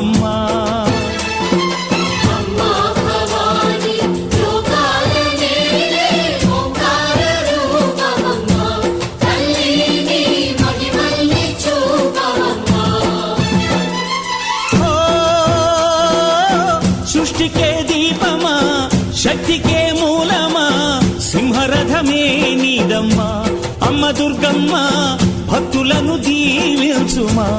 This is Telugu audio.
చూపవమ్మా. సృష్టికే దీపమా, శక్తికే మూలమా, సింహరథమే నీదమ్మా. అమ్మ దుర్గమ్మ భక్తులను దీవించుమా.